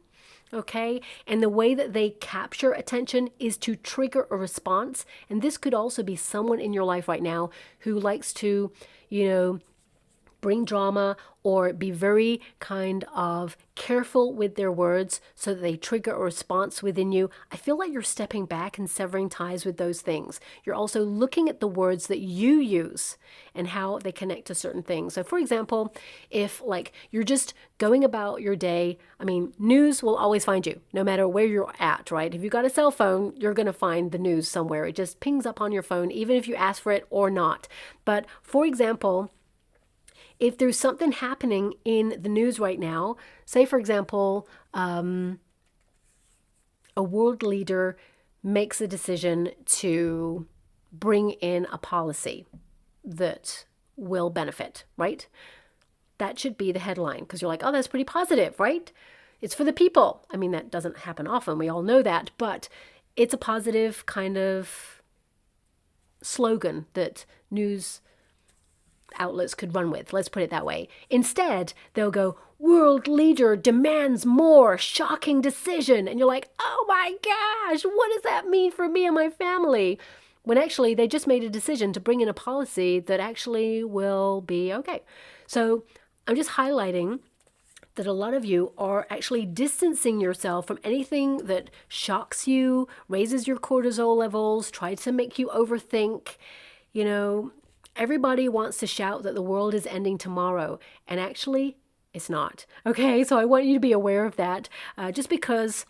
Okay, and the way that they capture attention is to trigger a response. And this could also be someone in your life right now who likes to, you know, bring drama or be very kind of careful with their words so that they trigger a response within you. I feel like you're stepping back and severing ties with those things. You're also looking at the words that you use and how they connect to certain things. So for example, if like you're just going about your day, I mean, news will always find you no matter where you're at, right? If you've got a cell phone, you're going to find the news somewhere. It just pings up on your phone, even if you ask for it or not. But for example, if there's something happening in the news right now, say for example, a world leader makes a decision to bring in a policy that will benefit, right? That should be the headline, because you're like, oh, that's pretty positive, right? It's for the people. I mean, that doesn't happen often. We all know that, but it's a positive kind of slogan that news outlets could run with. Let's put it that way. Instead, they'll go, world leader demands more, shocking decision. And you're like, oh my gosh, what does that mean for me and my family? When actually they just made a decision to bring in a policy that actually will be okay. So I'm just highlighting that a lot of you are actually distancing yourself from anything that shocks you, raises your cortisol levels, tries to make you overthink. You know, everybody wants to shout that the world is ending tomorrow, and actually it's not. Okay, so I want you to be aware of that. Just because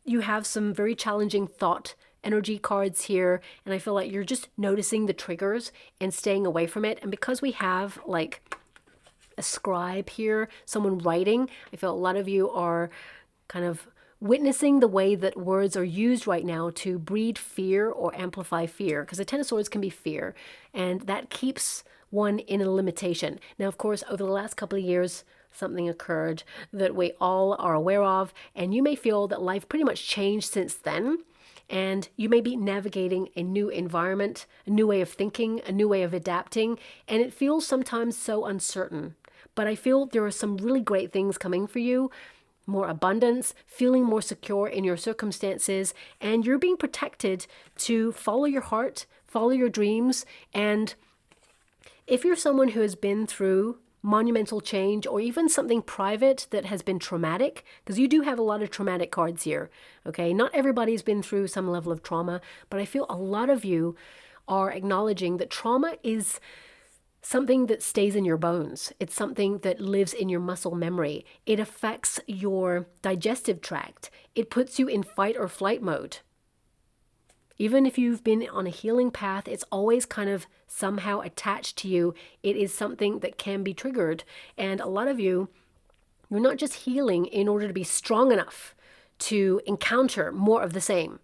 you have some very challenging thought energy cards here, and I feel like you're just noticing the triggers and staying away from it. And because we have like a scribe here, someone writing, I feel a lot of you are kind of witnessing the way that words are used right now to breed fear or amplify fear, because the Ten of Swords can be fear, and that keeps one in a limitation. Now, of course, over the last couple of years, something occurred that we all are aware of, and you may feel that life pretty much changed since then, and you may be navigating a new environment, a new way of thinking, a new way of adapting, and it feels sometimes so uncertain. But I feel there are some really great things coming for you. more abundance, feeling more secure in your circumstances, and you're being protected to follow your heart, follow your dreams. And if you're someone who has been through monumental change or even something private that has been traumatic, because you do have a lot of traumatic cards here, okay? Not everybody's been through some level of trauma, but I feel a lot of you are acknowledging that trauma is something that stays in your bones. It's something that lives in your muscle memory. It affects your digestive tract. It puts you in fight or flight mode. Even if you've been on a healing path, it's always kind of somehow attached to you. It is something that can be triggered. And a lot of you, you're not just healing in order to be strong enough to encounter more of the same.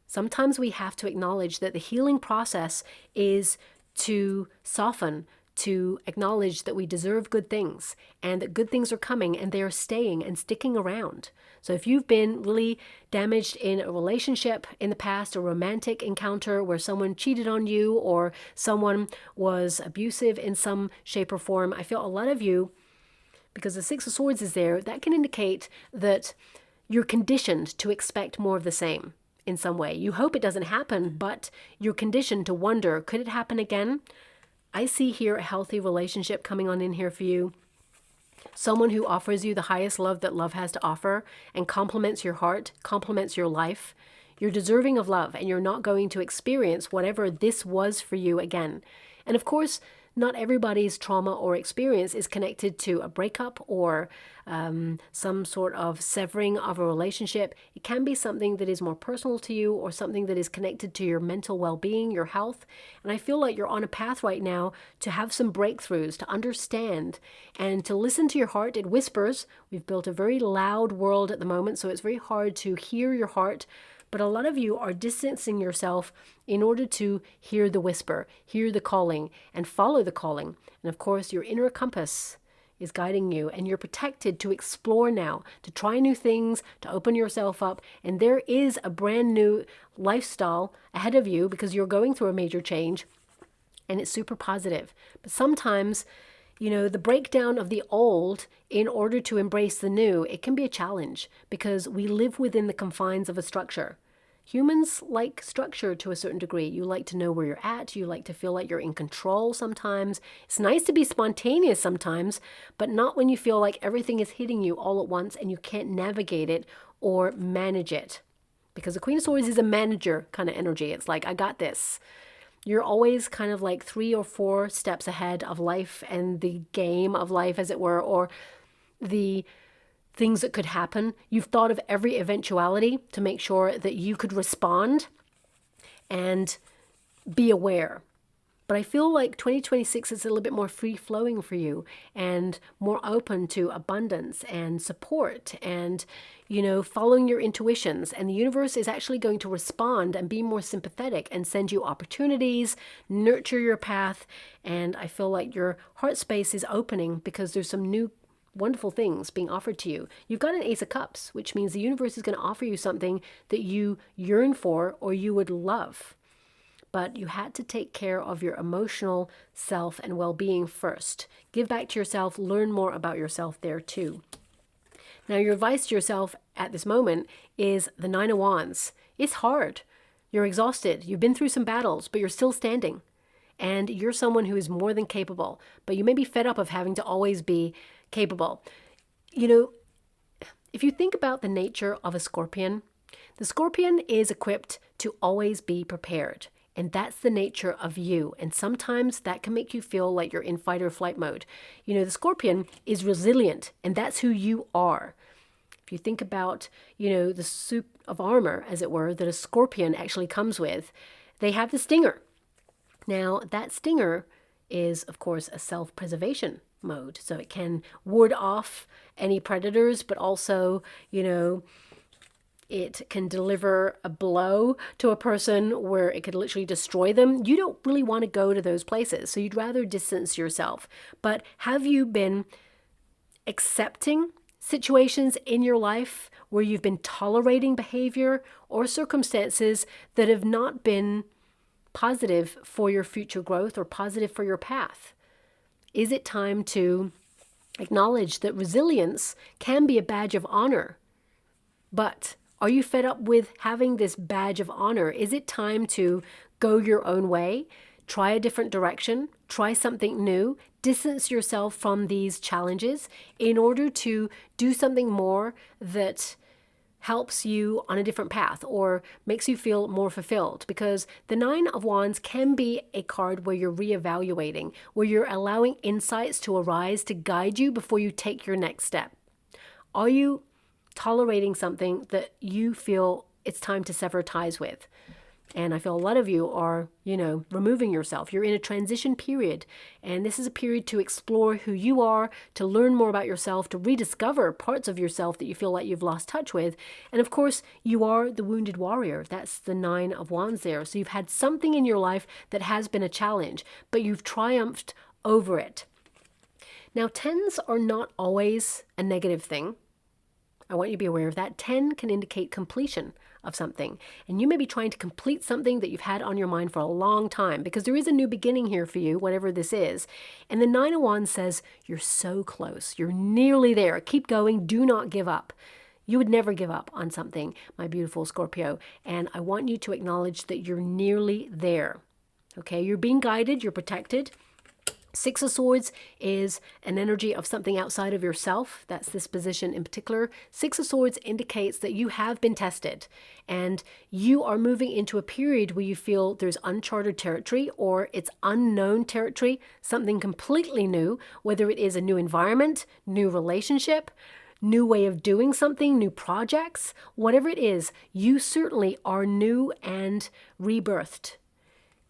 Sometimes we have to acknowledge that the healing process is to soften, to acknowledge that we deserve good things and that good things are coming and they are staying and sticking around. So if you've been really damaged in a relationship in the past, a romantic encounter where someone cheated on you or someone was abusive in some shape or form, I feel a lot of you, because the Six of Swords is there, that can indicate that you're conditioned to expect more of the same in some way. You hope it doesn't happen, but you're conditioned to wonder, could it happen again? I see here a healthy relationship coming on in here for you. Someone who offers you the highest love that love has to offer and complements your heart, complements your life. You're deserving of love and you're not going to experience whatever this was for you again. And of course, not everybody's trauma or experience is connected to a breakup or some sort of severing of a relationship. It can be something that is more personal to you or something that is connected to your mental well-being, your health. And I feel like you're on a path right now to have some breakthroughs, to understand and to listen to your heart. It whispers. We've built a very loud world at the moment, so it's very hard to hear your heart. But a lot of you are distancing yourself in order to hear the whisper, hear the calling, and follow the calling. And of course, your inner compass is guiding you, and you're protected to explore now, to try new things, to open yourself up. And there is a brand new lifestyle ahead of you because you're going through a major change, and it's super positive. But sometimes, the breakdown of the old in order to embrace the new, it can be a challenge because we live within the confines of a structure. Humans like structure to a certain degree. You like to know where you're at. You like to feel like you're in control sometimes. It's nice to be spontaneous sometimes, but not when you feel like everything is hitting you all at once and you can't navigate it or manage it. Because the Queen of Swords is a manager kind of energy. It's like, I got this. You're always kind of like 3 or 4 steps ahead of life and the game of life, as it were, or the things that could happen. You've thought of every eventuality to make sure that you could respond and be aware. But I feel like 2026 is a little bit more free-flowing for you and more open to abundance and support and, following your intuitions. And the universe is actually going to respond and be more sympathetic and send you opportunities, nurture your path. And I feel like your heart space is opening because there's some new wonderful things being offered to you. You've got an Ace of Cups, which means the universe is going to offer you something that you yearn for or you would love. But you had to take care of your emotional self and well-being first. Give back to yourself, learn more about yourself there too. Now, your advice to yourself at this moment is the 9 of Wands. It's hard. You're exhausted. You've been through some battles, but you're still standing. And you're someone who is more than capable. But you may be fed up of having to always be capable. If you think about the nature of a scorpion, the scorpion is equipped to always be prepared. And that's the nature of you. And sometimes that can make you feel like you're in fight or flight mode. The scorpion is resilient, and that's who you are. If you think about, the suit of armor, as it were, that a scorpion actually comes with, they have the stinger. Now, that stinger is, of course, a self-preservation mode. So it can ward off any predators, but also, it can deliver a blow to a person where it could literally destroy them. You don't really want to go to those places, so you'd rather distance yourself. But have you been accepting situations in your life where you've been tolerating behavior or circumstances that have not been positive for your future growth or positive for your path? Is it time to Acknowledge that resilience can be a badge of honor. But are you fed up with having this badge of honor? Is it time to go your own way? Try a different direction, try something new, distance yourself from these challenges in order to do something more that helps you on a different path or makes you feel more fulfilled. Because the Nine of Wands can be a card where you're reevaluating, where you're allowing insights to arise to guide you before you take your next step. Are you tolerating something that you feel it's time to sever ties with? And I feel a lot of you are, removing yourself. You're in a transition period. And this is a period to explore who you are, to learn more about yourself, to rediscover parts of yourself that you feel like you've lost touch with. And of course, you are the wounded warrior. That's the Nine of Wands there. So you've had something in your life that has been a challenge, but you've triumphed over it. Now, tens are not always a negative thing. I want you to be aware of that. 10 can indicate completion of something. And you may be trying to complete something that you've had on your mind for a long time, because there is a new beginning here for you, whatever this is. And the Nine of Wands says, you're so close. You're nearly there. Keep going. Do not give up. You would never give up on something, my beautiful Scorpio. And I want you to acknowledge that you're nearly there. Okay, you're being guided. You're protected. Six of Swords is an energy of something outside of yourself. That's this position in particular. Six of Swords indicates that you have been tested and you are moving into a period where you feel there's uncharted territory or it's unknown territory, something completely new, whether it is a new environment, new relationship, new way of doing something, new projects, whatever it is, you certainly are new and rebirthed.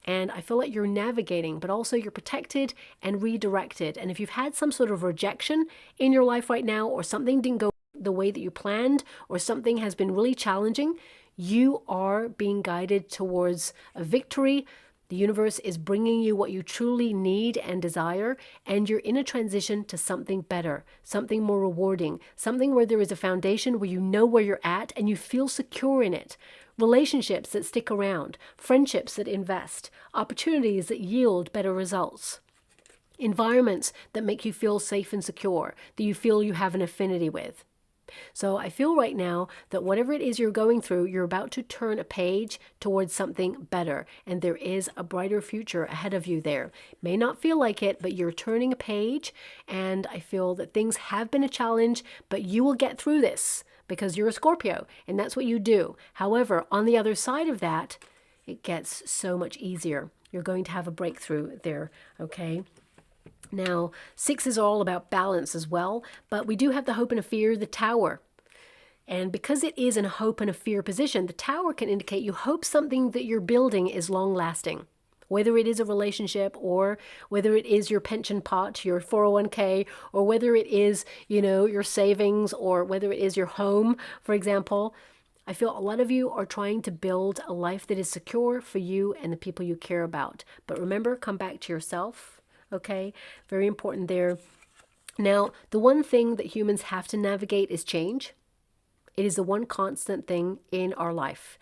And I feel like you're navigating, but also you're protected and redirected. And if you've had some sort of rejection in your life right now, or something didn't go the way that you planned, or something has been really challenging, you are being guided towards a victory. The universe is bringing you what you truly need and desire, and you're in a transition to something better, something more rewarding, something where there is a foundation where you know where you're at and you feel secure in it. Relationships that stick around, friendships that invest, opportunities that yield better results, environments that make you feel safe and secure, that you feel you have an affinity with. So I feel right now that whatever it is you're going through, you're about to turn a page towards something better. And there is a brighter future ahead of you there. May not feel like it, but you're turning a page. And I feel that things have been a challenge, but you will get through this because you're a Scorpio and that's what you do. However, on the other side of that, it gets so much easier. You're going to have a breakthrough there, okay? Now, sixes are all about balance as well, but we do have the hope and a fear, the Tower. And because it is in a hope and a fear position, the Tower can indicate you hope something that you're building is long lasting. Whether it is a relationship or whether it is your pension pot, your 401k, or whether it is, your savings, or whether it is your home, for example. I feel a lot of you are trying to build a life that is secure for you and the people you care about. But remember, come back to yourself. Okay, very important there. Now, the one thing that humans have to navigate is change. It is the one constant thing in our life.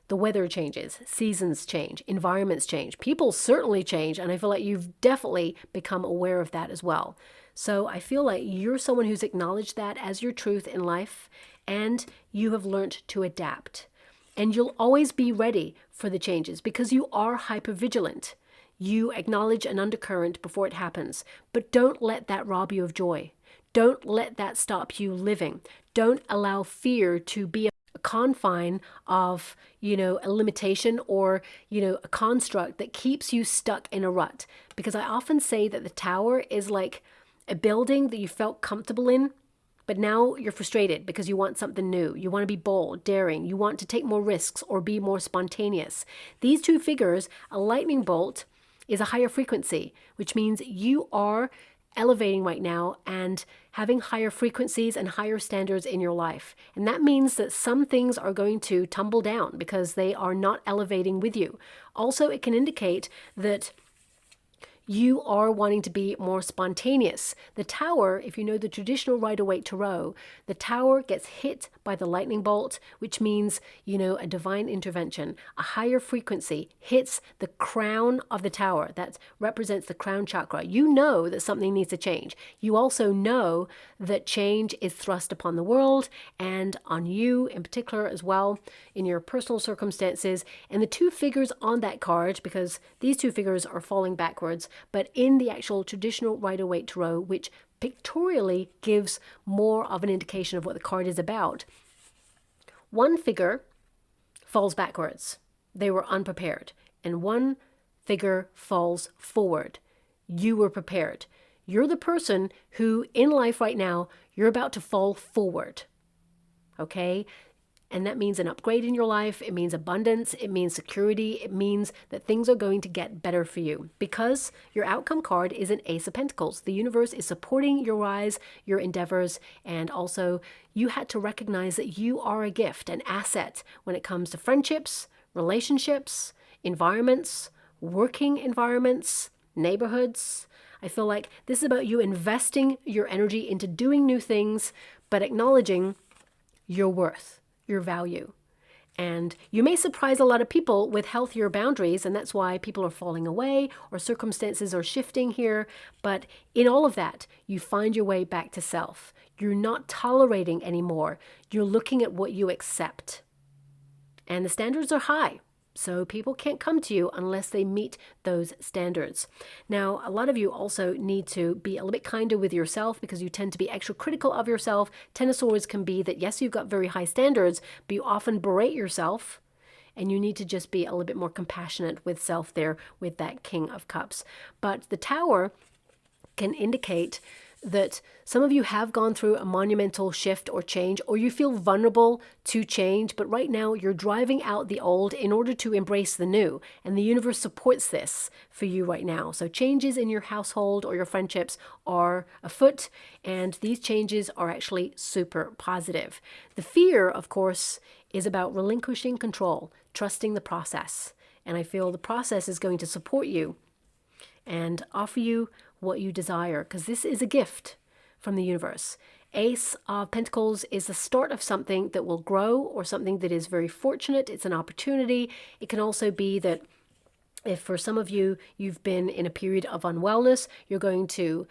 The weather changes, seasons change, environments change, people certainly change, and I feel like you've definitely become aware of that as well. So I feel like you're someone who's acknowledged that as your truth in life, and you have learned to adapt. And you'll always be ready for the changes because you are hypervigilant. You acknowledge an undercurrent before it happens, but don't let that rob you of joy. Don't let that stop you living. Don't allow fear to be a confine of, a limitation or, a construct that keeps you stuck in a rut. Because I often say that the Tower is like a building that you felt comfortable in, but now you're frustrated because you want something new. You want to be bold, daring. You want to take more risks or be more spontaneous. These two figures, a lightning bolt is a higher frequency, which means you are elevating right now and having higher frequencies and higher standards in your life. And that means that some things are going to tumble down because they are not elevating with you. Also, it can indicate that you are wanting to be more spontaneous. The Tower, if you know the traditional Rider-Waite Tarot, the Tower gets hit by the lightning bolt, which means, you know, a divine intervention. A higher frequency hits the crown of the Tower. That represents the crown chakra. You know that something needs to change. You also know that change is thrust upon the world and on you in particular as well in your personal circumstances. And the two figures on that card, because these two figures are falling backwards, but in the actual traditional Rider-Waite Tarot, which pictorially gives more of an indication of what the card is about, one figure falls backwards. They were unprepared. And one figure falls forward. You were prepared. You're the person who, in life right now, you're about to fall forward. Okay? And that means an upgrade in your life. It means abundance. It means security. It means that things are going to get better for you because your outcome card is an Ace of Pentacles. The universe is supporting your rise, your endeavors, and also you had to recognize that you are a gift, an asset when it comes to friendships, relationships, environments, working environments, neighborhoods. I feel like this is about you investing your energy into doing new things, but acknowledging your worth, your value. And you may surprise a lot of people with healthier boundaries, and that's why people are falling away or circumstances are shifting here. But in all of that, you find your way back to self. You're not tolerating anymore. You're looking at what you accept. And the standards are high. So people can't come to you unless they meet those standards. Now, a lot of you also need to be a little bit kinder with yourself because you tend to be extra critical of yourself. Ten of Swords can be that, yes, you've got very high standards, but you often berate yourself. And you need to just be a little bit more compassionate with self there with that King of Cups. But the Tower can indicate that some of you have gone through a monumental shift or change, or you feel vulnerable to change, but right now you're driving out the old in order to embrace the new, and the universe supports this for you right now. So changes in your household or your friendships are afoot, and these changes are actually super positive. The fear, of course, is about relinquishing control, trusting the process, and I feel the process is going to support you and offer you what you desire, because this is a gift from the universe. Ace of Pentacles is the start of something that will grow or something that is very fortunate. It's an opportunity. It can also be that if for some of you, you've been in a period of unwellness, you're going to,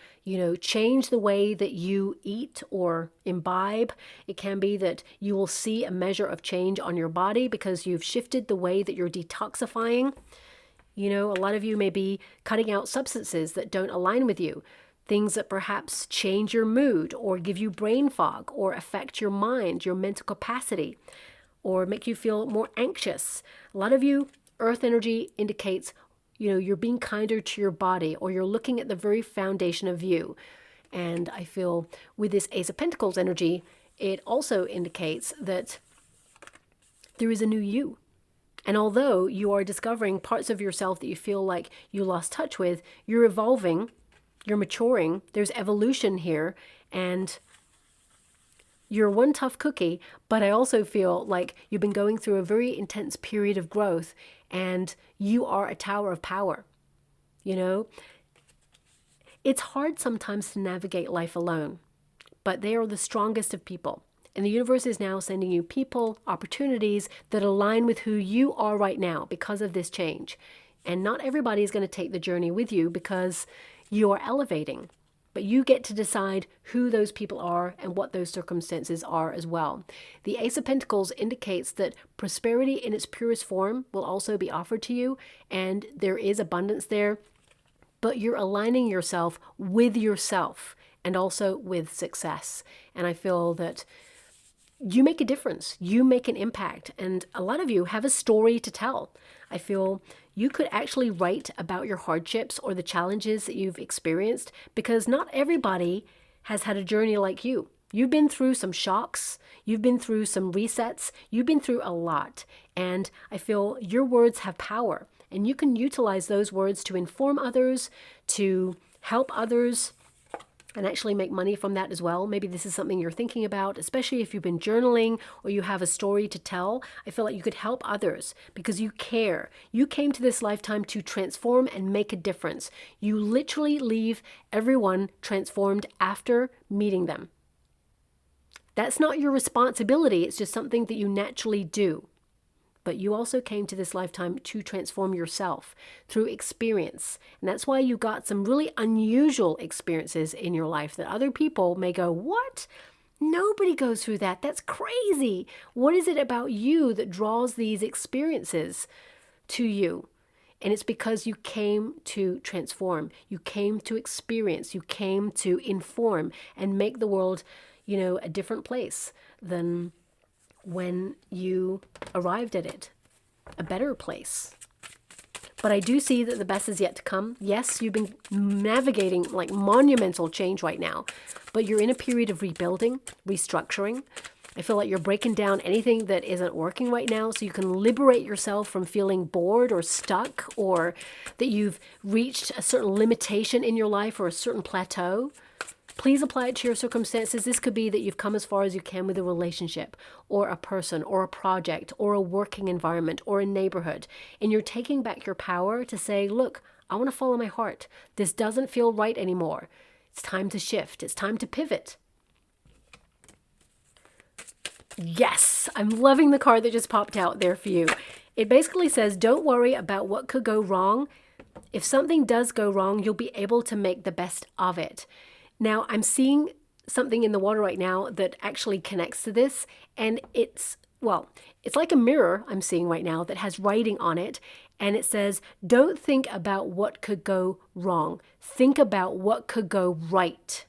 change the way that you eat or imbibe. It can be that you will see a measure of change on your body because you've shifted the way that you're detoxifying. A lot of you may be cutting out substances that don't align with you, things that perhaps change your mood or give you brain fog or affect your mind, your mental capacity, or make you feel more anxious. A lot of you, earth energy indicates, you're being kinder to your body or you're looking at the very foundation of you. And I feel with this Ace of Pentacles energy, it also indicates that there is a new you. And although you are discovering parts of yourself that you feel like you lost touch with, you're evolving, you're maturing, there's evolution here, and you're one tough cookie, but I also feel like you've been going through a very intense period of growth, and you are a tower of power. It's hard sometimes to navigate life alone, but they are the strongest of people. And the universe is now sending you people, opportunities that align with who you are right now because of this change. And not everybody is going to take the journey with you because you are elevating. But you get to decide who those people are and what those circumstances are as well. The Ace of Pentacles indicates that prosperity in its purest form will also be offered to you. And there is abundance there. But you're aligning yourself with yourself and also with success. And I feel that you make a difference. You make an impact. And a lot of you have a story to tell. I feel you could actually write about your hardships or the challenges that you've experienced because not everybody has had a journey like you. You've been through some shocks. You've been through some resets. You've been through a lot. And I feel your words have power. And you can utilize those words to inform others, to help others, and actually make money from that as well. Maybe this is something you're thinking about, especially if you've been journaling or you have a story to tell. I feel like you could help others because you care. You came to this lifetime to transform and make a difference. You literally leave everyone transformed after meeting them. That's not your responsibility. It's just something that you naturally do. But you also came to this lifetime to transform yourself through experience. And that's why you got some really unusual experiences in your life that other people may go, what? Nobody goes through that. That's crazy. What is it about you that draws these experiences to you? And it's because you came to transform. You came to experience. You came to inform and make the world, a different place than when you arrived at it, a better place. But I do see that the best is yet to come. Yes, you've been navigating like monumental change right now, but you're in a period of rebuilding, restructuring. I feel like you're breaking down anything that isn't working right now so you can liberate yourself from feeling bored or stuck, or that you've reached a certain limitation in your life or a certain plateau. Please apply it to your circumstances. This could be that you've come as far as you can with a relationship or a person or a project or a working environment or a neighborhood. And you're taking back your power to say, look, I want to follow my heart. This doesn't feel right anymore. It's time to shift. It's time to pivot. Yes, I'm loving the card that just popped out there for you. It basically says, don't worry about what could go wrong. If something does go wrong, you'll be able to make the best of it. Now, I'm seeing something in the water right now that actually connects to this, and it's like a mirror I'm seeing right now that has writing on it, and it says, don't think about what could go wrong. Think about what could go right.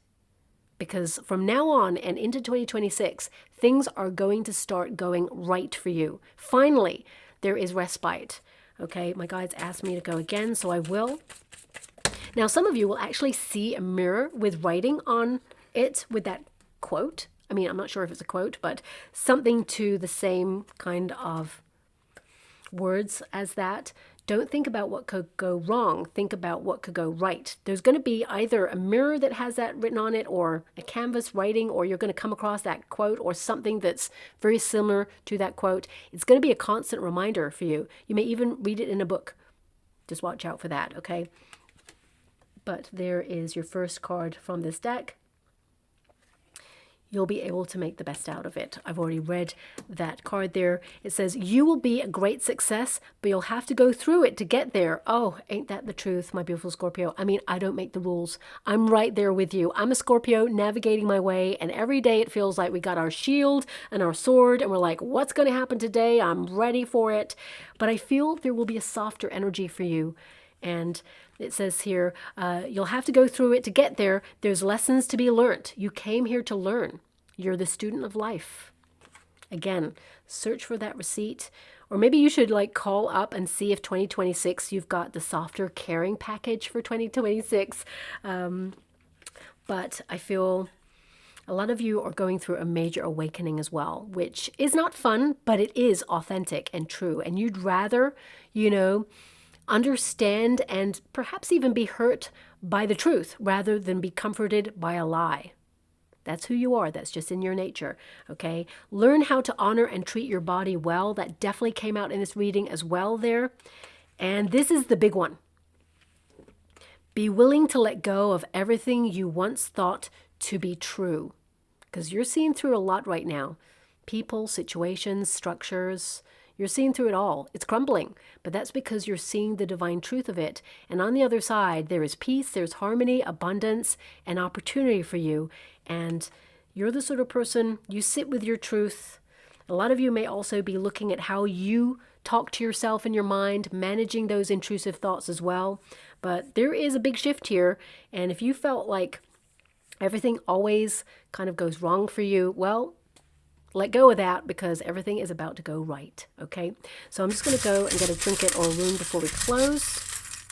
Because from now on and into 2026, things are going to start going right for you. Finally, there is respite. Okay, my guides asked me to go again, so I will. Now, some of you will actually see a mirror with writing on it with that quote. I mean, I'm not sure if it's a quote, but something to the same kind of words as that. Don't think about what could go wrong. Think about what could go right. There's going to be either a mirror that has that written on it or a canvas writing, or you're going to come across that quote or something that's very similar to that quote. It's going to be a constant reminder for you. You may even read it in a book. Just watch out for that, okay? But there is your first card from this deck. You'll be able to make the best out of it. I've already read that card there. It says, you will be a great success, but you'll have to go through it to get there. Oh, ain't that the truth, my beautiful Scorpio? I mean, I don't make the rules. I'm right there with you. I'm a Scorpio navigating my way, and every day it feels like we got our shield and our sword, and we're like, what's going to happen today? I'm ready for it. But I feel there will be a softer energy for you. And it says here, you'll have to go through it to get there. There's lessons to be learned. You came here to learn. You're the student of life. Again, search for that receipt. Or maybe you should call up and see if 2026 you've got the softer caring package for 2026. But I feel a lot of you are going through a major awakening as well, which is not fun, but it is authentic and true. And you'd rather, understand and perhaps even be hurt by the truth rather than be comforted by a lie. That's who you are. That's just in your nature, okay? Learn how to honor and treat your body well. That definitely came out in this reading as well there. And this is the big one. Be willing to let go of everything you once thought to be true, because you're seeing through a lot right now. People, situations, structures. You're seeing through it all. It's crumbling, but that's because you're seeing the divine truth of it. And on the other side, there is peace, there's harmony, abundance, and opportunity for you. And you're the sort of person, you sit with your truth. A lot of you may also be looking at how you talk to yourself in your mind, managing those intrusive thoughts as well. But there is a big shift here. And if you felt like everything always kind of goes wrong for you, well, let go of that, because everything is about to go right, okay? So I'm just going to go and get a trinket or a rune before we close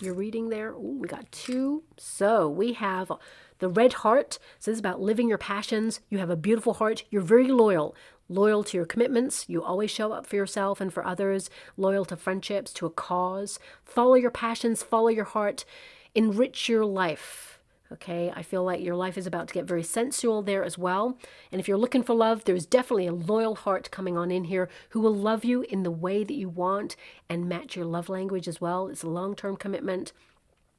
your reading there. Ooh, we got two. So we have the red heart. So this is about living your passions. You have a beautiful heart. You're very loyal. Loyal to your commitments. You always show up for yourself and for others. Loyal to friendships, to a cause. Follow your passions. Follow your heart. Enrich your life. Okay, I feel like your life is about to get very sensual there as well. And if you're looking for love, there's definitely a loyal heart coming on in here who will love you in the way that you want and match your love language as well. It's a long-term commitment.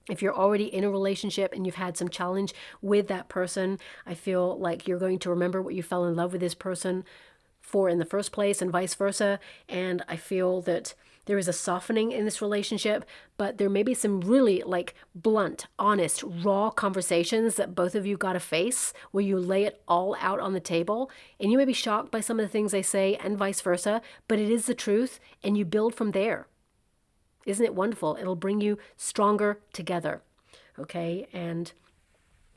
If you're already in a relationship and you've had some challenge with that person, I feel like you're going to remember what you fell in love with this person for in the first place and vice versa. And I feel that there is a softening in this relationship, but there may be some really like blunt, honest, raw conversations that both of you got to face where you lay it all out on the table. And you may be shocked by some of the things they say and vice versa, but it is the truth and you build from there. Isn't it wonderful? It'll bring you stronger together. Okay, and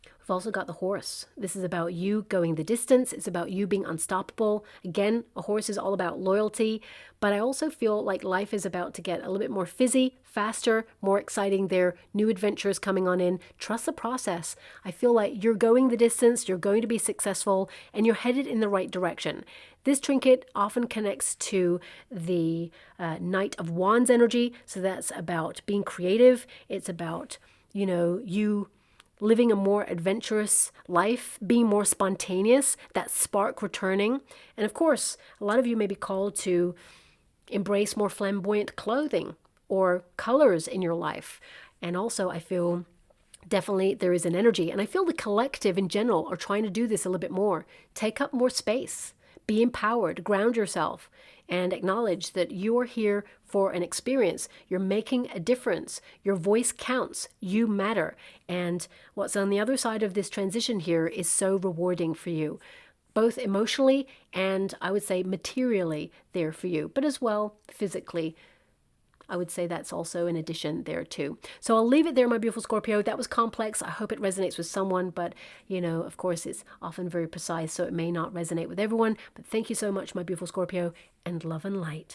we've also got the horse. This is about you going the distance. It's about you being unstoppable. Again, a horse is all about loyalty, but I also feel like life is about to get a little bit more fizzy, faster, more exciting there. New adventures coming on in. Trust the process. I feel like you're going the distance, you're going to be successful, and you're headed in the right direction. This trinket often connects to the Knight of Wands energy. So that's about being creative. It's about, you living a more adventurous life, being more spontaneous, that spark returning. And of course, a lot of you may be called to embrace more flamboyant clothing or colors in your life. And also, I feel definitely there is an energy, and I feel the collective in general are trying to do this a little bit more. Take up more space, be empowered, ground yourself, and acknowledge that you are here for an experience. You're making a difference. Your voice counts. You matter. And what's on the other side of this transition here is so rewarding for you, both emotionally and I would say materially there for you, but as well physically. I would say that's also an addition there too. So I'll leave it there, my beautiful Scorpio. That was complex. I hope it resonates with someone, but of course it's often very precise, so it may not resonate with everyone. But thank you so much, my beautiful Scorpio, and love and light.